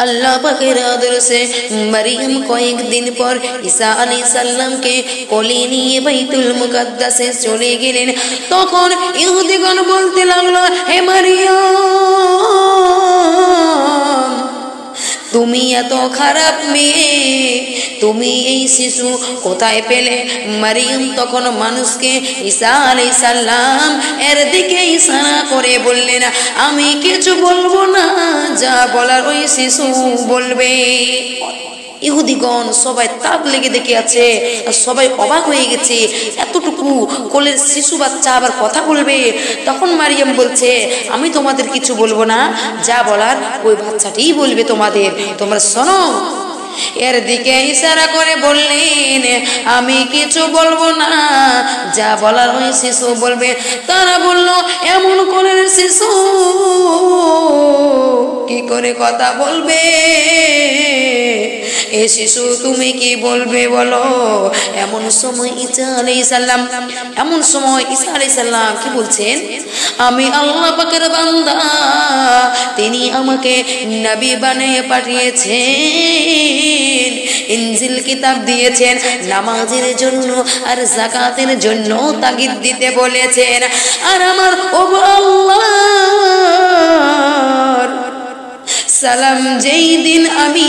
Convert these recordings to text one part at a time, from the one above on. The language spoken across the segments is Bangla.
আল্লাহ পাকের আদর্শে মারিয়াম কয়েকদিন পর ঈসা আলাইহিস সালামকে কোলে নিয়ে বাইতুল মুকাদ্দাসে চলে গেলেন। তখন ইহুদিগণ বলতে লাগলো, হে মারিয়াম, তুমি এত খারাপ মেয়ে, তুমি এই শিশু কোথায় পেলে? মারিয়াম তখন মানুষকে ঈসা আলাইহিস সালাম এর দিকে ইশারা করে বললেন, আমি কিছু বলবো না, যা বলার ওই শিশু বলবে। ইহুদিগণ সবাই তাক লেগে দেখে আছে, আর সবাই অবাক হয়ে গেছে, এতটুকু কোলের শিশু বাচ্চা আবার কথা বলবে। তখন মারিয়াম বলছে, আমি তোমাদের কিছু বলবো না, যা বলার ওই বাচ্চাটিই বলবে তোমাদের, তোমরা শোনো। এর দিকে ইশারা করে বললেন, আমি কিছু বলবো না, যা বলার ওই শিশু বলবে। তারা বলল, এমন কোলের শিশু কি করে কথা বলবে? এ শিশু তুমি কি বলবে বলো? এমন সময় ঈসা আলাইহিস সালাম কি বলছেন, আমি আল্লাহ পাকের বান্দা, তিনি আমাকে নবী বানিয়ে পাঠিয়েছেন, ইনজিল কিতাব দিয়েছেন, নামাজের জন্য আর যাকাতের জন্য তাগিদ দিতে বলেছেন। আর আমার ওগো আল্লাহর সালাম, যেই দিন আমি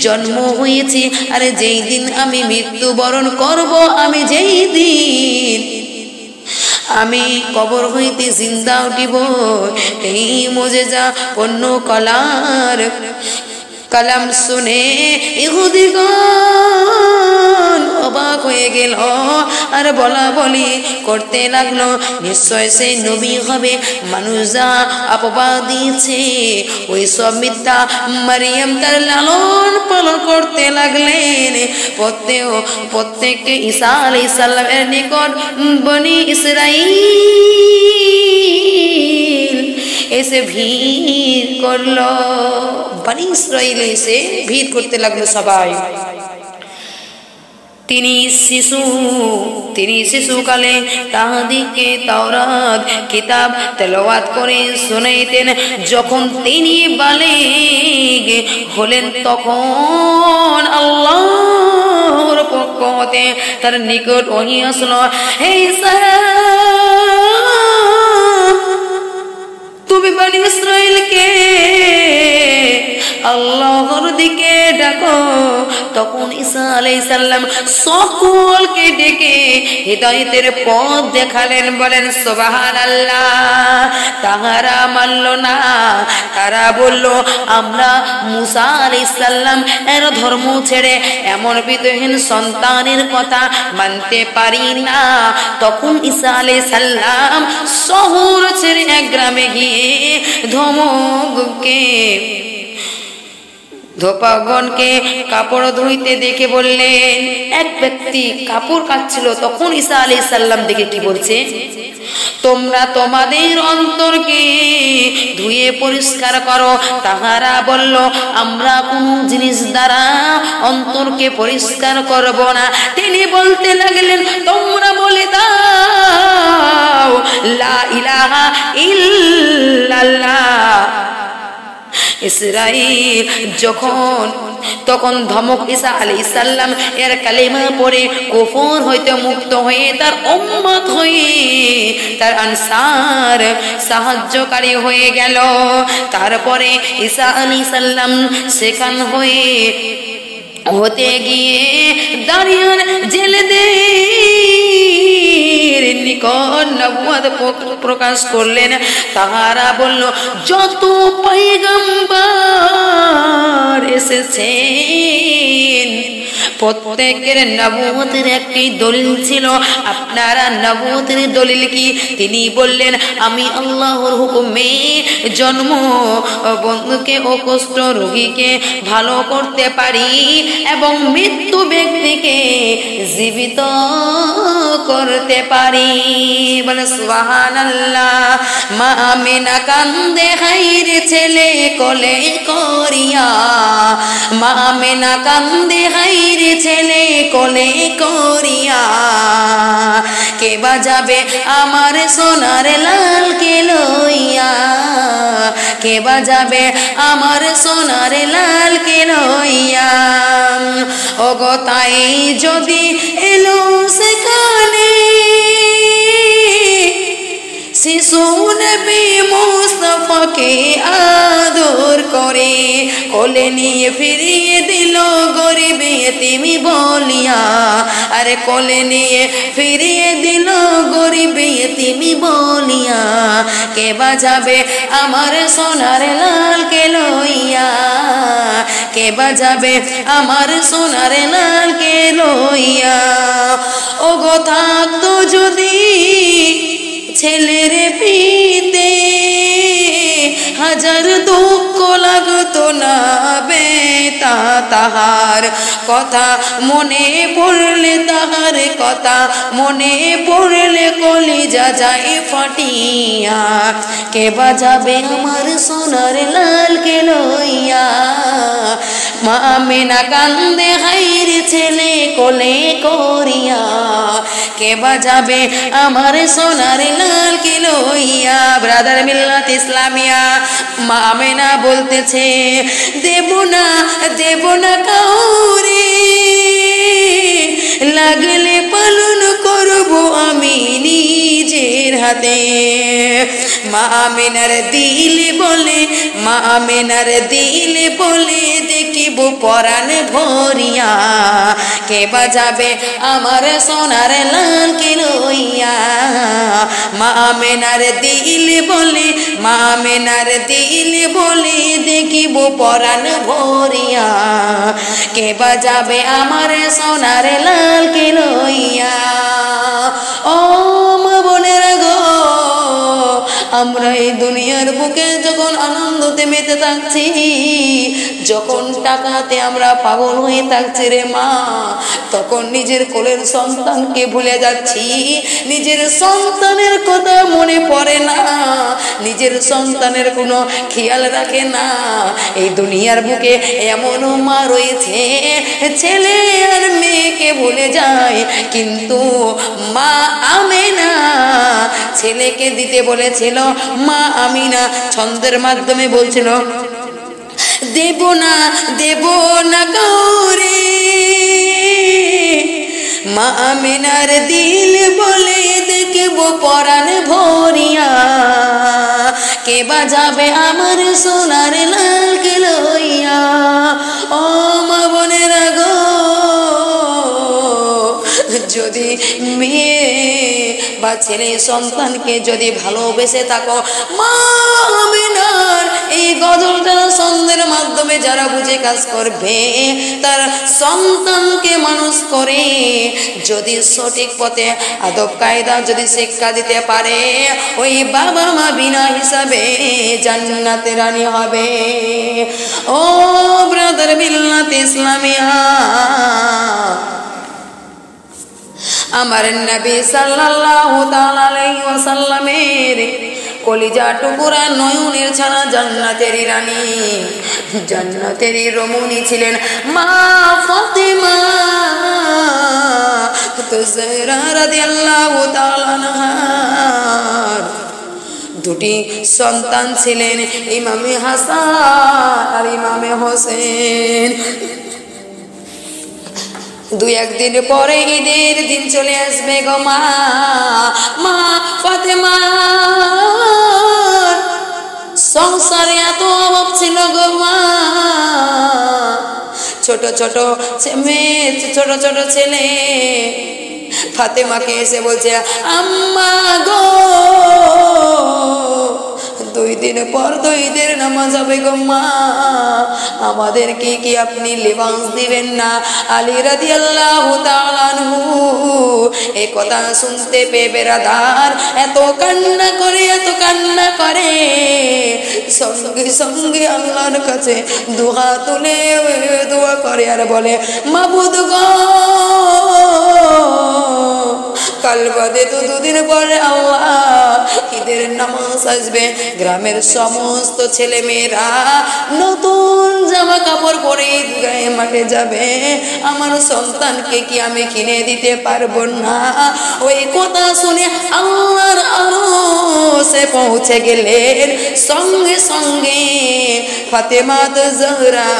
জন্ম হয়েছি আর যেই দিন আমি মৃত্যুবরণ করব, আমি যেই দিন আমি কবর হইতে জিন্দা উঠিব, এই মুজিজা পূর্ণ কালাম শুনে ইহুদিগণ অবাক হয়ে গেল আর বলা বলি করতে লাগলো, নিশ্চয় সেই নবী হবে, মানুষ যা অপবাদ দিয়েছে ওই সব মিথ্যা। মারিয়াম তার লালন পালন করতে লাগলেন। প্রত্যেককে ঈসা আলাইহিস সালামের নিকট বনি ইসরাইল এসে ভিড় করলো, বনি ইসরাইল এসে ভিড় করতে লাগলো সবাই। তিনি শিশুকালে তাহাদিকে তাওরাত কিতাব তেলাওয়াত করে শুনাইতেন। যখন তিনি বালিগ হলেন, তখন আল্লাহর পক্ষ হতে তার নিকট ওহী আসলো, হে ঈসা, তুমি বনি ইসরাইলকে আল্লাহর দিকে ডাকো। তখন ঈসা আলাইহিস সালাম সকলকে ডেকে হিদায়াতের পথ দেখালেন। বলেন সুবহানাল্লাহ। তাহারা মানল না, তারা বলল, আমরা মুসা আলাইহিস সালাম এর ধর্ম ছেড়ে এমন বিধহীন সন্তানের কথা মানতে পারি না। তখন ঈসা আলাইহিস সালাম শহর ছেড়ে এক গ্রামে গিয়ে ধোপাগণকে কাপড় ধুইতে দেখে বললেন, এক ব্যক্তি কাপড় কাচ্ছিল। তখন ঈসা আলাইহিস সালাম দেখে কি বলছে, তোমরা তোমাদের অন্তরকে ধুয়ে পরিষ্কার করো। তাহারা বলল, আমরা কোন জিনিস দ্বারা অন্তরকে পরিষ্কার করব না। তিনি বলতে লাগলেন, তোমরা বলে দাও লা ইলাহা ইল্লাল্লাহ। ইসরাইল তখন ধমক ঈসা আলাইহিস সালাম এর কালেমা পড়ে কুফর হইতে মুক্ত হয়ে তার উম্মত হয়ে তার আনসার সাহায্যকারী হয়ে গেল। তারপরে ঈসা আলাইহিস সালাম সেখান হতে গিয়ে দাঁড়িয়ে জেলেদের নিকট নবুয়ত প্রকাশ করলেন। তাহারা বলল, যত পয়গম্বর এসেছেন প্রত্যেকের নবুয়তের একটি দলিল ছিল। আপনারা নবুয়তের দলিল কি? তিনি বললেন, আমি আল্লাহর হুকুমে জন্ম বন্ধুকে ও কুষ্ঠ রোগীকে ভালো করতে পারি এবং মৃত্যু ব্যক্তিকে জীবিত করতে পারি। বলে সুবহানাল্লাহ। মা আমিনা কান্দে হাইরে ছেলে কোলে করিয়া, মা আমিনা কান্দে হাইরে ছেলে কোলে করিয়া, কে বাজাবে আমার সোনার লালকে লইয়া, কে বাজাবে আমার সোনার লালকে লইয়া। ওগো তাই যদি এলো সেখানে শিশু নবী মুস্তাফাকে আদর করে, কোলে নিয়ে ফিরিয়ে দিল গরিব এতিমি বলিয়া, আরে কোলে নিয়ে ফিরিয়ে দিল গরিব এতিমি বলিয়া, কে বাজাবে আমার সোনার লালকে লইয়া, কে বাজাবে আমার সোনার লালকে লইয়া। ওগো থাকতো যদি ছেলের পিতে হাজার দুঃখ লাগতো না বেতা তাহার, কথা মনে পড়লে তাহার কথা মনে পড়লে কলিজা যায় ফাটিয়া, কে বাজাবে আমার সোনার লালকে লইয়া। মা আমেনা কান্দে হাইরে ছেলে কোলে করিয়া, কে বাজাবে আমার সোনার লালকে লইয়া। ব্রাদার মিল্লাত ইসলামিয়া মা আমেনা বলতেছে, দেব না কাউরে, লাগলে পালন করব আমি নিজের হাতে। মা আমেনার দিল বলে, মা আমেনার দিল বলে দেখিব পরাণ ভরিয়া, কে বাজাবে আমার সোনার লালকে লইয়া। মা আমেনার দিল বলে, মা আমেনার দিল বলে দেখিব পরাণ ভরিয়া, কে বাজাবে আমার সোনার লালকে লইয়া। ও মা বোনেরা গো, আমরা এই দুনিয়ার বুকে যখন আনন্দতে মেতে থাকছি, যখন টাকাতে আমরা পাগল হয়ে থাকছি রে মা, তখন নিজের কোলের সন্তানকে ভুলে যাচ্ছি, নিজের সন্তানের কথা মনে পড়ে না, নিজের সন্তানের কোনো খেয়াল রাখে না। এই দুনিয়ার বুকে এমনও মা রয়েছে ছেলে আর মেয়েকে ভুলে যায়, কিন্তু মা আমেনা ছেলেকে দিতে বলেছিল, মা আমিনা ছন্দের মাধ্যমে বলছিল, দেব না কাউরে, মা আমিনার দিল বলে দেখব পরাণ ভরিয়া, কে বাজাবে আমার সোনার লালকে লইয়া। ও মা বোনেরা গো, যদি মেয়ে বা ছেলে সন্তানকে যদি ভালোবেসে থাকো, মা আমিনার এই গজলটা ছন্দের মাধ্যমে যারা বুঝে কাজ করবে, তার সন্তানকে মানুষ করে যদি সঠিক পথে আদব কায়দা যদি শিক্ষা দিতে পারে, ওই বাবা মা বিনা হিসাবে জান্নাতে রানী হবে। ও ব্রাদার মিল্লাত ইসলামিয়া, আমার নবী সাল্লাল্লাহু তাআলা আলাইহি ওয়াসাল্লামের কলিজা টুকুরা নয়নের ছানা জান্নাতেরই রানী, জান্নাতেরই রমণী ছিলেন মা ফাতেমা তুজরা রাদিয়াল্লাহু তাআলা আনহার দুটি সন্তান ছিলেন, ইমামে হাসান আর ইমামে হোসেন। দুই একদিন পরে ঈদের দিন চলে আসবে গো মা, মা ফাতেমা সংসারে এত অভাব ছিল গো মা, ছোট ছোট মেয়ে ছোট ছোট ছেলে ফাতেমাকে এসে বলছে, আম্মা গো 2 দিন পর তো ঈদের নামাজ হবে গো মা, আমাদেরকে কি আপনি লিবাস দিবেন না? আলী রাদিয়াল্লাহু তাআলা আনহু এই কথা শুনতে পেয়ে বেরাদার এত কান্না করে সঙ্গে সঙ্গে আল্লাহর কাছে দুহা তুলে দোয়া করে আর বলে, মাবুদ গো, কাল বাদে তো 2 দিন পরে আল্লাহ ঈদের নামাজ আসবে, গ্রামের সমস্ত ছেলে মেয়েরা নতুন জামা কাপড় পরে ঈদগাহে মাঠে যাবে, আমার সন্তানকে কি আমি কিনে দিতে পারবো না? ওই কথা শুনে আল্লাহর আরশে পৌঁছে গেলেন। সঙ্গে সঙ্গে ফাতেমা জোহরা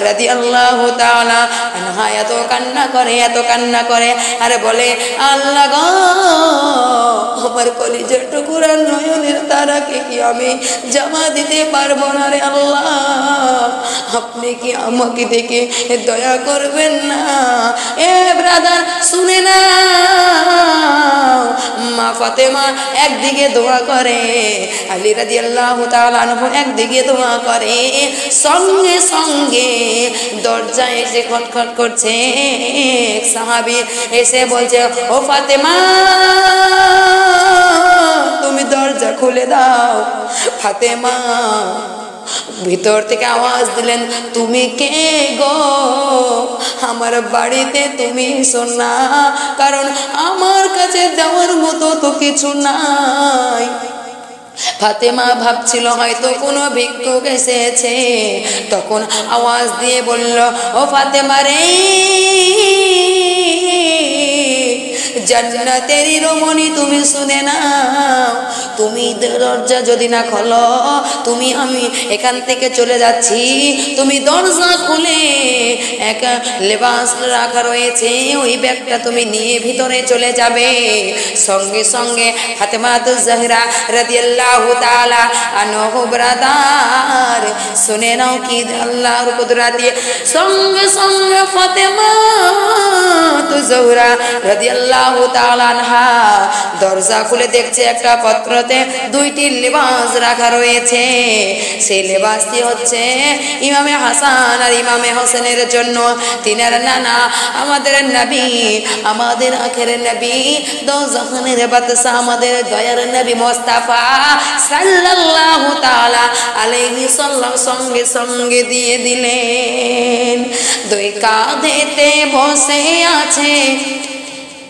রাদিয়াল্লাহু তাআলা আনহা এত কান্না করে আর বলে, আল্লাহ গো, আমার কলিজার টুকরা নয়নের তারাকে কি আমি জামা দিতে পারবো না রে আল্লাহ, আপনি কি আমাকে দেখে দয়া করবেন না? এ ব্রাদার শুনে না, মা ফাতেমা একদিকে দোয়া করে, আলী রাদিয়াল্লাহু তাআলা আনহু একদিকে দোয়া করে, সঙ্গে সঙ্গে দরজায় এসে খটখট করছে এক সাহাবী, এসে বলছে, ও ফাতেমা তুমি দরজা খুলে দাও। ফাতেমা ভিতর থেকে আওয়াজ দিলেন, তুমি কে গো? আমার বাড়িতে তুমি এসো না, কারণ আমার কাছে যাওয়ার মতো তো কিছু নাই। ফাতেমা ভাবছিল হয়তো কোনো ভিক্ষুক এসেছে, তখন আওয়াজ দিয়ে বলল, ও ফাতেমা রে, জান্নাতেরই রমণী তুমি শুনে নাও, তুমি দরজা যদি না খোলো, আমি এখান থেকে চলে যাচ্ছি। তুমি দরজা খুলে এক লেবাস রাখা রয়েছে, ওই ব্যাগটা তুমি নিয়ে ভিতরে চলে যাবে। সঙ্গে সঙ্গে ফাতেমা জোহরা রাদিয়াল্লাহু তাআলা আনহু ব্রাদার শুনে নাও কি আল্লাহর কুদরত দিয়ে, সঙ্গে সঙ্গে ফাতেমা জোহরা রাদিয়াল্লাহু তাআলা আনহা দরজা খুলে দেখছে একটা পত্রতে দুইটি লেবাস রাখা রয়েছে। সেই লেবাসটি হচ্ছে ইমামে হাসান আর ইমামে হোসেনের জন্য। তিনার নানা আমাদের নবী, আমাদের আখেরের নবী, দো জাহানের বাদশা, আমাদের দয়ার নবী মুস্তাফা সাল্লাল্লাহু তাআলা আলাইহি সাল্লাম সঙ্গে সঙ্গে দিয়ে দিলেন। দুই কাঁধেতে বসে আছে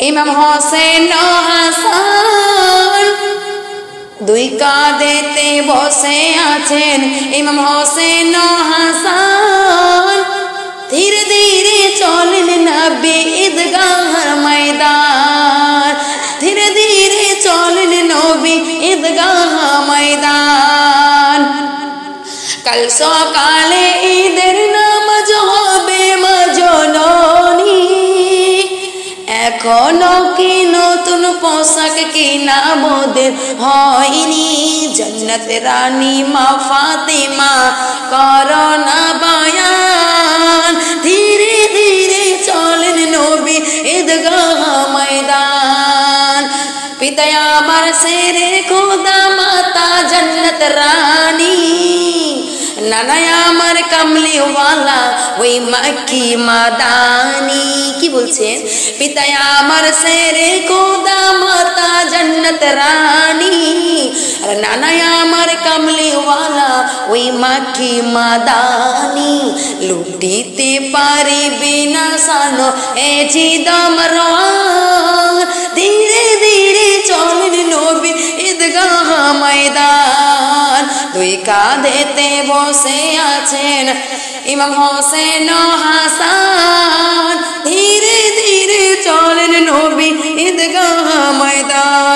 ইমাম হোসেন ও হাসান, দুই কাঁধেতে বসে আছেন ইমাম হোসেন ও হাসান। ধীরে ধীরে চলেন নবী ঈদগাহর ময়দান, ধীরে ধীরে চলেন নবী ঈদগাহ ময়দান। কাল সকালে ঈদের নামাজ হবে মা জননী, এখনো কি নতুন পোশাক কিনা মোদের হয়নি। জান্নাতের রানী মা ফাতেমা করো না বয়ান, ধীরে ধীরে চলেন নবী ঈদগাহ ময়দান। পিতা আমার শেরে খোদা, মাতা জান্নাত রানী, নানা আমার কামলি ওয়ালা ওই মাকি মাদানি। কি বলছেন? পিতা আমার শেরে খোদা, মাতা জান্নাত রানী, আর নানা আমার কামলি ওয়ালা ওই মাকি মাদানি। লুটিতে পারিবি না সানো এ জিদম রওয়ান, ধীরে ধীরে চলেন নবী ঈদগাহ ময়দান। দুই কাঁধেতে বসে আছেন ইমাম হোসেন ও হাসান, ধীরে ধীরে চলেন নবী ঈদগাহ ময়দান।